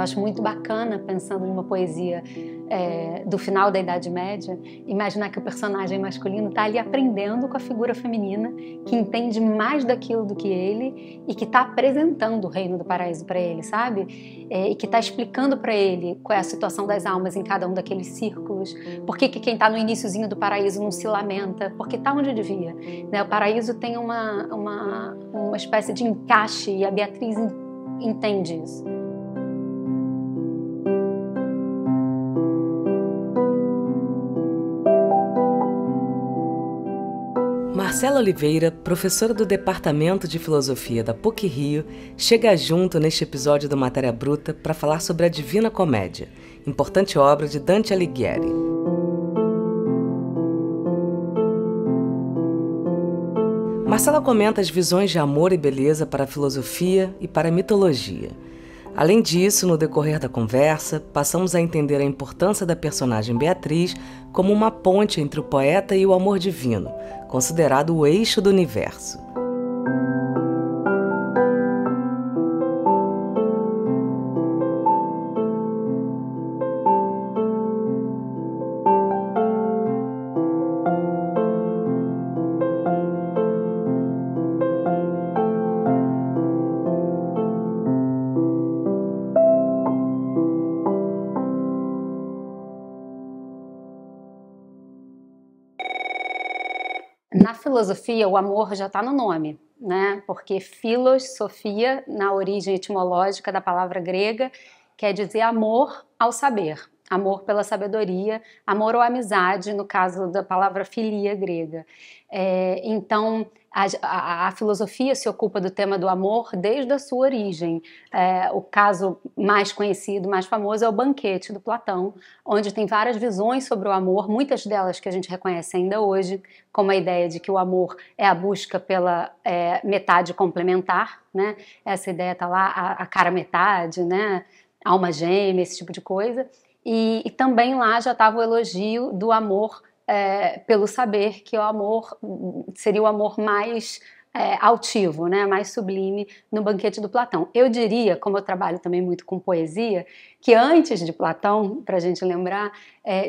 acho muito bacana, pensando numa poesia do final da Idade Média, imaginar que o personagem masculino está ali aprendendo com a figura feminina, que entende mais daquilo do que ele e que está apresentando o reino do paraíso para ele, sabe? E que está explicando para ele qual é a situação das almas em cada um daqueles círculos, por que quem está no iniciozinho do paraíso não se lamenta, porque está onde devia. Né? O paraíso tem uma espécie de encaixe e a Beatriz entende isso. Marcela Oliveira, professora do Departamento de Filosofia da PUC-Rio, chega junto neste episódio do Matéria Bruta para falar sobre a Divina Comédia, importante obra de Dante Alighieri. Marcela comenta as visões de amor e beleza para a filosofia e para a mitologia. Além disso, no decorrer da conversa, passamos a entender a importância da personagem Beatriz como uma ponte entre o poeta e o amor divino, considerado o eixo do universo. Na filosofia, o amor já está no nome, né? Porque philos, Sofia, na origem etimológica da palavra grega, quer dizer amor ao saber, amor pela sabedoria, amor ou amizade, no caso da palavra filia grega. Então, a filosofia se ocupa do tema do amor desde a sua origem. O caso mais conhecido, mais famoso, é o Banquete, do Platão, onde tem várias visões sobre o amor, muitas delas que a gente reconhece ainda hoje, como a ideia de que o amor é a busca pela metade complementar, né? Essa ideia está lá, a cara metade, né? Alma gêmea, esse tipo de coisa. E também lá já estava o elogio do amor pelo saber, que o amor seria o amor mais altivo, né, mais sublime no Banquete do Platão. Eu diria, como eu trabalho também muito com poesia, que antes de Platão, para a gente lembrar,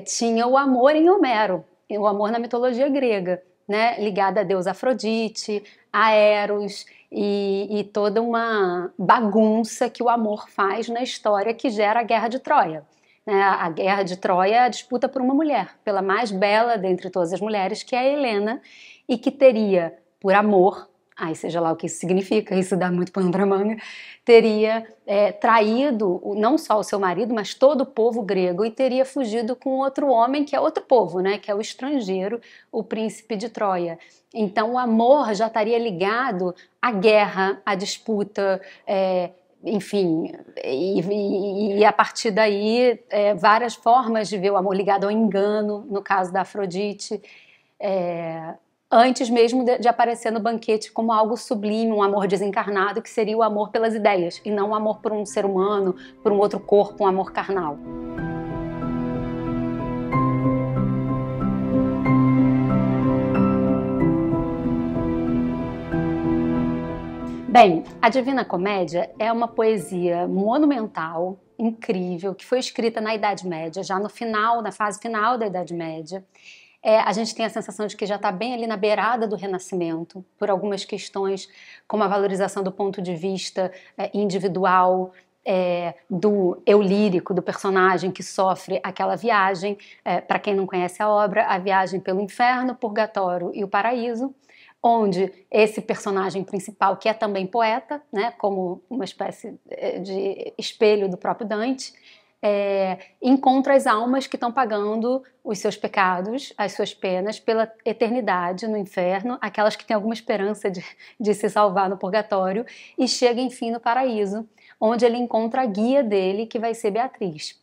tinha o amor em Homero, o amor na mitologia grega, né, ligado a deusa Afrodite, a Eros e toda uma bagunça que o amor faz na história que gera a Guerra de Troia. A Guerra de Troia é a disputa por uma mulher, pela mais bela dentre todas as mulheres, que é a Helena, e que teria, por amor, aí seja lá o que isso significa, isso dá muito pano pra manga, teria traído não só o seu marido, mas todo o povo grego, e teria fugido com outro homem, que é outro povo, né, que é o estrangeiro, o príncipe de Troia. Então o amor já estaria ligado à guerra, à disputa, enfim, e a partir daí várias formas de ver o amor ligado ao engano, no caso da Afrodite, antes mesmo de aparecer no Banquete como algo sublime, um amor desencarnado, que seria o amor pelas ideias, e não o amor por um ser humano, por um outro corpo, um amor carnal. Bem, a Divina Comédia é uma poesia monumental, incrível, que foi escrita na Idade Média, já no final, na fase final da Idade Média. A gente tem a sensação de que já está bem ali na beirada do Renascimento, por algumas questões como a valorização do ponto de vista individual, do eu lírico, do personagem que sofre aquela viagem, para quem não conhece a obra, a viagem pelo inferno, o purgatório e o paraíso, onde esse personagem principal, que é também poeta, né, como uma espécie de espelho do próprio Dante, encontra as almas que estão pagando os seus pecados, as suas penas, pela eternidade no inferno, aquelas que têm alguma esperança de se salvar no purgatório, e chega, enfim, no paraíso, onde ele encontra a guia dele, que vai ser Beatriz.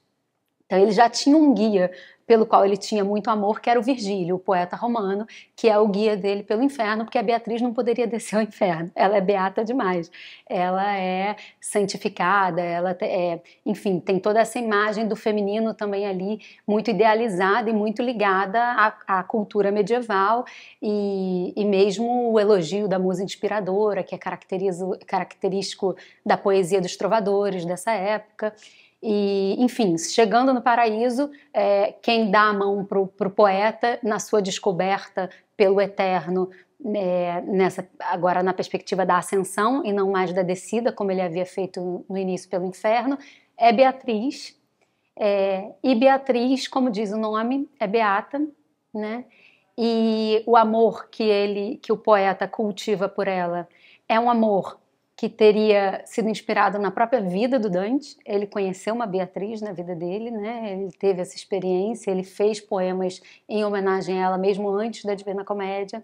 Então ele já tinha um guia pelo qual ele tinha muito amor, que era o Virgílio, o poeta romano, que é o guia dele pelo inferno, porque a Beatriz não poderia descer ao inferno, ela é beata demais, ela é santificada, ela enfim, tem toda essa imagem do feminino também ali, muito idealizada e muito ligada à cultura medieval, e mesmo o elogio da musa inspiradora, que é característico da poesia dos trovadores dessa época. E, enfim, chegando no paraíso, quem dá a mão para o poeta na sua descoberta pelo eterno, agora na perspectiva da ascensão e não mais da descida, como ele havia feito no início pelo inferno, é Beatriz. E Beatriz, como diz o nome, é beata, né? E o amor que o poeta cultiva por ela é um amor que teria sido inspirado na própria vida do Dante. Ele conheceu uma Beatriz na vida dele, né? Ele teve essa experiência, ele fez poemas em homenagem a ela mesmo antes da Divina Comédia.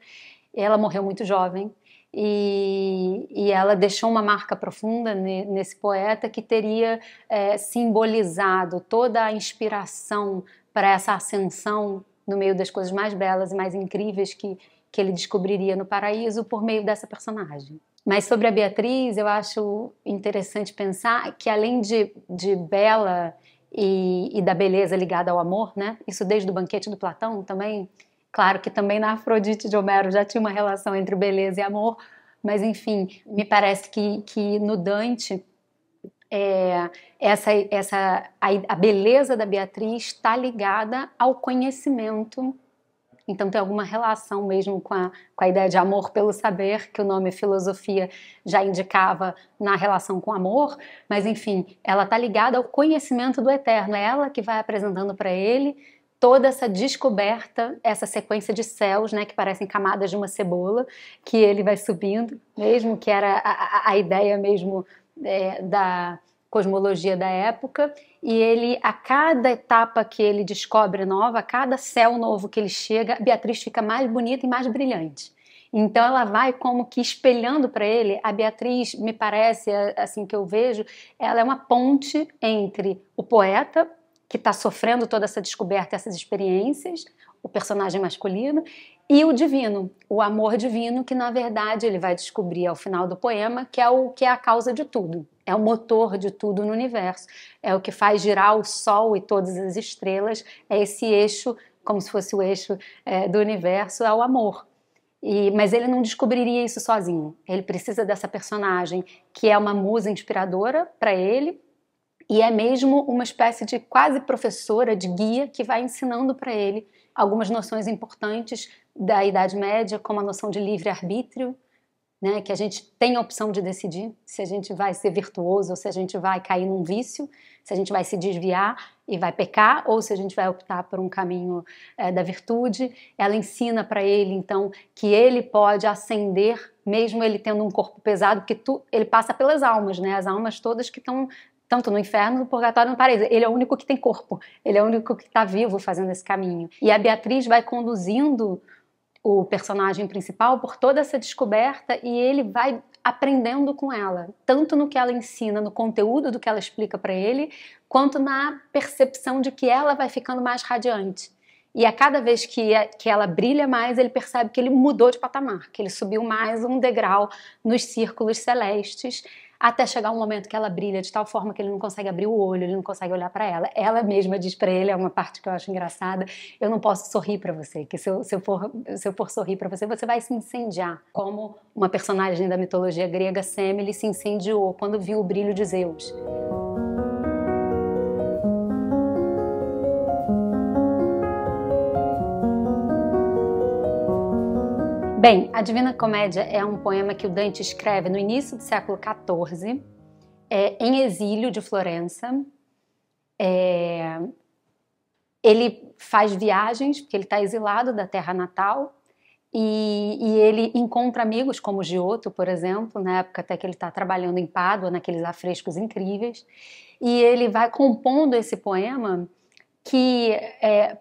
Ela morreu muito jovem e ela deixou uma marca profunda nesse poeta que teria simbolizado toda a inspiração para essa ascensão no meio das coisas mais belas e mais incríveis que ele descobriria no paraíso por meio dessa personagem. Mas sobre a Beatriz, eu acho interessante pensar que além de bela e da beleza ligada ao amor, né? Isso desde o banquete do Platão também, claro que também na Afrodite de Homero já tinha uma relação entre beleza e amor, mas enfim, me parece que no Dante a beleza da Beatriz está ligada ao conhecimento. Então tem alguma relação mesmo com a ideia de amor pelo saber, que o nome filosofia já indicava na relação com amor, mas enfim, ela está ligada ao conhecimento do eterno, é ela que vai apresentando para ele toda essa descoberta, essa sequência de céus, né, que parecem camadas de uma cebola, que ele vai subindo, mesmo que era a ideia mesmo da cosmologia da época, e ele, a cada etapa que ele descobre nova, a cada céu novo que ele chega, a Beatriz fica mais bonita e mais brilhante. Então ela vai como que espelhando para ele. A Beatriz, me parece, assim que eu vejo, ela é uma ponte entre o poeta, que está sofrendo toda essa descoberta, essas experiências, o personagem masculino, e o divino, o amor divino, que na verdade ele vai descobrir ao final do poema, que é a causa de tudo, é o motor de tudo no universo, é o que faz girar o sol e todas as estrelas, é esse eixo, como se fosse o eixo do universo, é o amor. Mas ele não descobriria isso sozinho, ele precisa dessa personagem que é uma musa inspiradora para ele, e é mesmo uma espécie de quase professora, de guia, que vai ensinando para ele algumas noções importantes da Idade Média, como a noção de livre-arbítrio, né, que a gente tem a opção de decidir se a gente vai ser virtuoso ou se a gente vai cair num vício, se a gente vai se desviar e vai pecar ou se a gente vai optar por um caminho da virtude. Ela ensina para ele, então, que ele pode ascender, mesmo ele tendo um corpo pesado, porque ele passa pelas almas, né, as almas todas que estão tanto no inferno, no purgatório, no paraíso. Ele é o único que tem corpo, ele é o único que está vivo fazendo esse caminho. E a Beatriz vai conduzindo o personagem principal por toda essa descoberta e ele vai aprendendo com ela, tanto no que ela ensina, no conteúdo do que ela explica para ele, quanto na percepção de que ela vai ficando mais radiante. E a cada vez que ela brilha mais, ele percebe que ele mudou de patamar, que ele subiu mais um degrau nos círculos celestes, até chegar um momento que ela brilha de tal forma que ele não consegue abrir o olho, ele não consegue olhar para ela. Ela mesma diz para ele, é uma parte que eu acho engraçada, eu não posso sorrir para você, que se eu for sorrir para você, você vai se incendiar. Como uma personagem da mitologia grega, Semele, se incendiou quando viu o brilho de Zeus. Bem, a Divina Comédia é um poema que o Dante escreve no início do século XIV, em exílio de Florença. Ele faz viagens, porque ele está exilado da terra natal, e ele encontra amigos como Giotto, por exemplo, na época até que ele está trabalhando em Pádua, naqueles afrescos incríveis, e ele vai compondo esse poema que,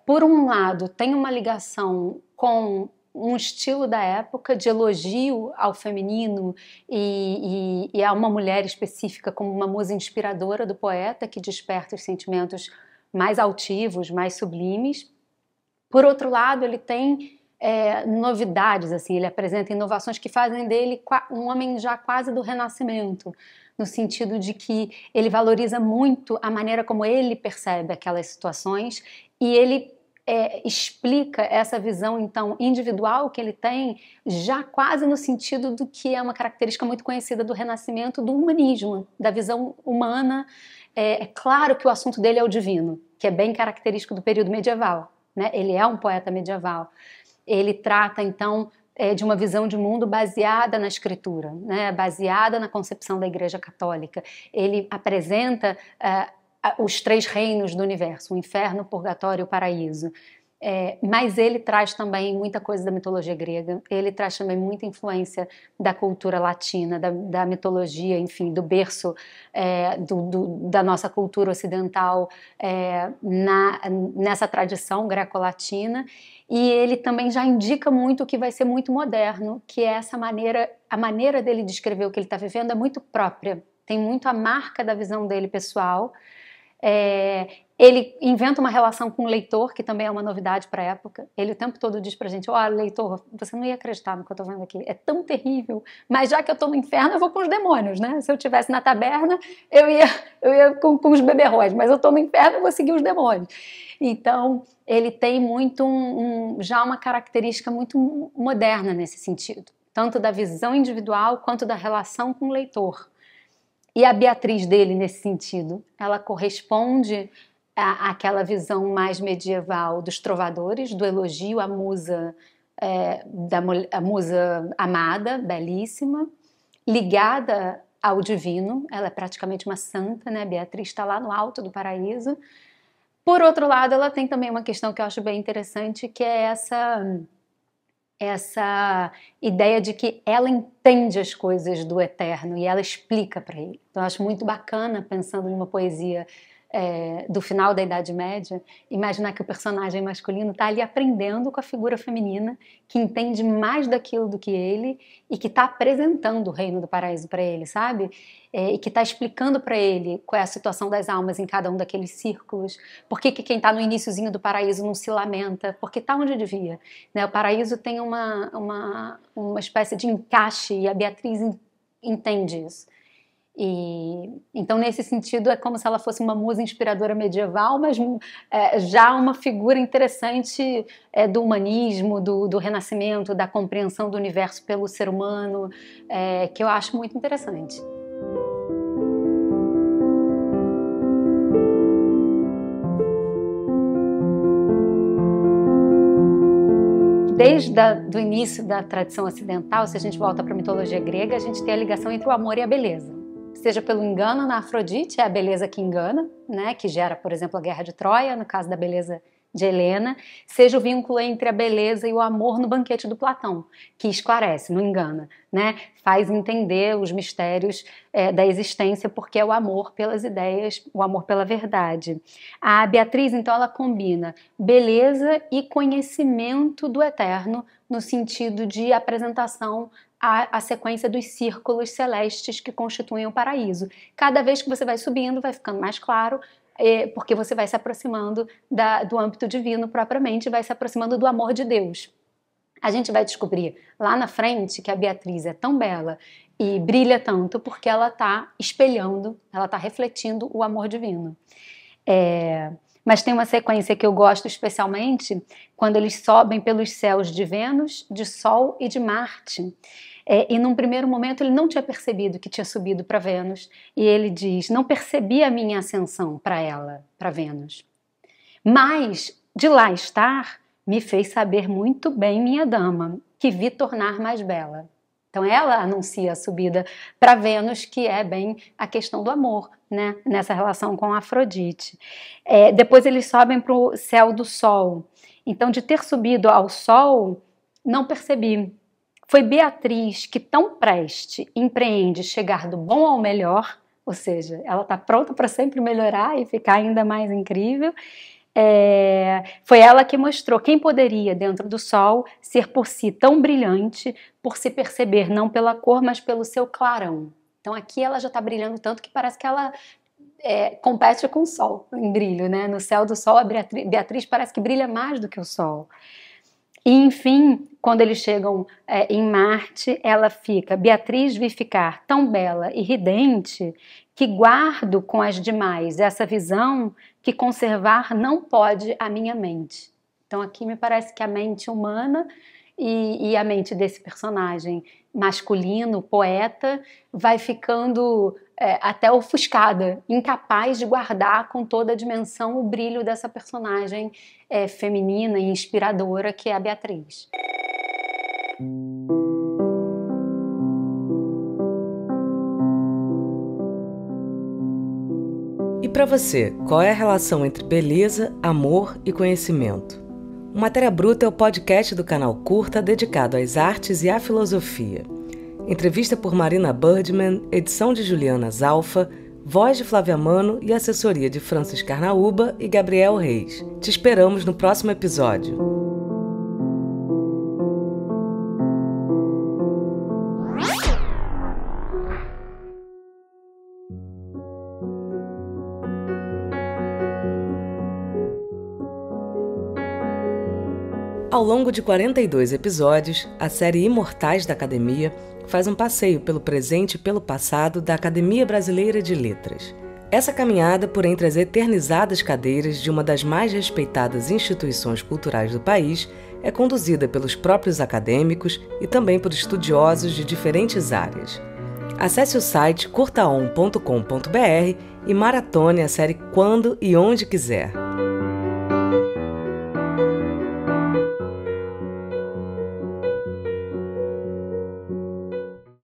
por um lado, tem uma ligação com um estilo da época de elogio ao feminino e a uma mulher específica como uma musa inspiradora do poeta que desperta os sentimentos mais altivos, mais sublimes. Por outro lado, ele tem novidades, assim, ele apresenta inovações que fazem dele um homem já quase do Renascimento, no sentido de que ele valoriza muito a maneira como ele percebe aquelas situações e ele explica essa visão, então, individual que ele tem, já quase no sentido do que é uma característica muito conhecida do Renascimento, do humanismo, da visão humana é claro que o assunto dele é o divino, que é bem característico do período medieval, né? Ele é um poeta medieval. Ele trata, então, de uma visão de mundo baseada na escritura, né? Baseada na concepção da Igreja Católica. Ele apresenta os 3 reinos do universo, o inferno, o purgatório e o paraíso. Mas ele traz também muita coisa da mitologia grega, ele traz também muita influência da cultura latina, da mitologia, enfim, do berço da nossa cultura ocidental nessa tradição greco-latina, e ele também já indica muito o que vai ser muito moderno, que é essa maneira, a maneira dele descrever o que ele está vivendo é muito própria, tem muito a marca da visão dele pessoal. Ele inventa uma relação com o leitor, que também é uma novidade para a época. Ele o tempo todo diz pra gente, leitor, você não ia acreditar no que eu tô vendo aqui, é tão terrível, mas já que eu tô no inferno, eu vou com os demônios, né? Se eu estivesse na taberna, eu ia com os beberrões, mas eu tô no inferno, eu vou seguir os demônios. Então, ele tem muito já uma característica muito moderna nesse sentido, tanto da visão individual quanto da relação com o leitor. E a Beatriz dele, nesse sentido, ela corresponde àquela visão mais medieval dos trovadores, do elogio à musa, a musa amada, belíssima, ligada ao divino. Ela é praticamente uma santa, né? Beatriz está lá no alto do paraíso. Por outro lado, ela tem também uma questão que eu acho bem interessante, que é essa ideia de que ela entende as coisas do eterno e ela explica para ele. Então eu acho muito bacana, pensando numa poesia do final da Idade Média, imaginar que o personagem masculino está ali aprendendo com a figura feminina, que entende mais daquilo do que ele e que está apresentando o reino do paraíso para ele, sabe? E que está explicando para ele qual é a situação das almas em cada um daqueles círculos, por que quem está no iniciozinho do paraíso não se lamenta, porque está onde devia, né? O paraíso tem uma espécie de encaixe e a Beatriz entende isso. Então, nesse sentido, é como se ela fosse uma musa inspiradora medieval, mas já uma figura interessante do humanismo, do renascimento, da compreensão do universo pelo ser humano, que eu acho muito interessante. Desde o início da tradição ocidental, se a gente volta para a mitologia grega, a gente tem a ligação entre o amor e a beleza. Seja pelo engano na Afrodite, é a beleza que engana, né, que gera, por exemplo, a Guerra de Troia, no caso da beleza de Helena, seja o vínculo entre a beleza e o amor no banquete do Platão, que esclarece, não engana, né, faz entender os mistérios da existência, porque é o amor pelas ideias, o amor pela verdade. A Beatriz, então, ela combina beleza e conhecimento do eterno, no sentido de apresentação a sequência dos círculos celestes que constituem o paraíso. Cada vez que você vai subindo, vai ficando mais claro, porque você vai se aproximando do âmbito divino propriamente, vai se aproximando do amor de Deus. A gente vai descobrir lá na frente que a Beatriz é tão bela e brilha tanto porque ela está espelhando, ela está refletindo o amor divino. Mas tem uma sequência que eu gosto especialmente quando eles sobem pelos céus de Vênus, de Sol e de Marte. E num primeiro momento ele não tinha percebido que tinha subido para Vênus, e ele diz, não percebi a minha ascensão para ela, para Vênus. Mas, de lá estar, me fez saber muito bem minha dama, que vi tornar mais bela. Então ela anuncia a subida para Vênus, que é bem a questão do amor, né? Nessa relação com Afrodite. Depois eles sobem para o céu do Sol. Então, de ter subido ao Sol, não percebi. Foi Beatriz que tão preste empreende chegar do bom ao melhor, ou seja, ela está pronta para sempre melhorar e ficar ainda mais incrível. Foi ela que mostrou quem poderia, dentro do Sol, ser por si tão brilhante, por se perceber não pela cor, mas pelo seu clarão. Então aqui ela já está brilhando tanto que parece que ela compete com o Sol em brilho, né? No céu do Sol, a Beatriz parece que brilha mais do que o Sol. E, enfim, quando eles chegam em Marte, ela fica, Beatriz vi ficar tão bela e ridente, que guardo com as demais essa visão que conservar não pode a minha mente. Então aqui me parece que a mente humana e a mente desse personagem masculino, poeta, vai ficando até ofuscada, incapaz de guardar com toda a dimensão o brilho dessa personagem feminina e inspiradora que é a Beatriz. E para você, qual é a relação entre beleza, amor e conhecimento? O Matéria Bruta é o podcast do canal Curta dedicado às artes e à filosofia. Entrevista por Marina Birdman, edição de Juliana Zalfa, voz de Flávia Mano e assessoria de Francis Carnaúba e Gabriel Reis. Te esperamos no próximo episódio. Ao longo de 42 episódios, a série Imortais da Academia faz um passeio pelo presente e pelo passado da Academia Brasileira de Letras. Essa caminhada por entre as eternizadas cadeiras de uma das mais respeitadas instituições culturais do país é conduzida pelos próprios acadêmicos e também por estudiosos de diferentes áreas. Acesse o site curtaon.com.br e maratone a série quando e onde quiser.